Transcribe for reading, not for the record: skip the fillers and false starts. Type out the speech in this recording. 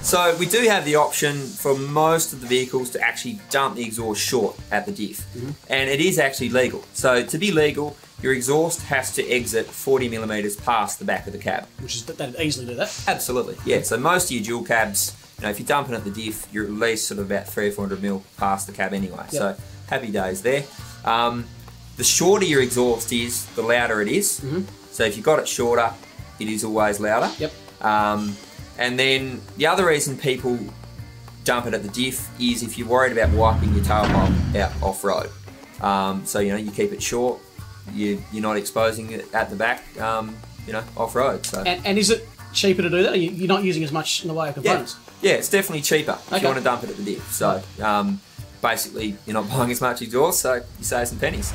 So we do have the option for most of the vehicles to actually dump the exhaust short at the diff. And it is actually legal. So to be legal, your exhaust has to exit 40 millimeters past the back of the cab. Which is, they'd easily do that. Absolutely, yeah. So most of your dual cabs, you know, if you're dumping at the diff, you're at least sort of about 300 or 400 mil past the cab anyway. Yep. So happy days there. The shorter your exhaust is, the louder it is. So if you've got it shorter, it is always louder. Yep. And then the other reason people dump it at the diff is if you're worried about wiping your tailpipe out off-road. So, you know, you keep it short, you're not exposing it at the back, you know, off-road. So. And is it cheaper to do that? You're not using as much in the way of components? Yeah, it's definitely cheaper if you want to dump it at the diff. So basically, you're not buying as much exhaust, so you save some pennies.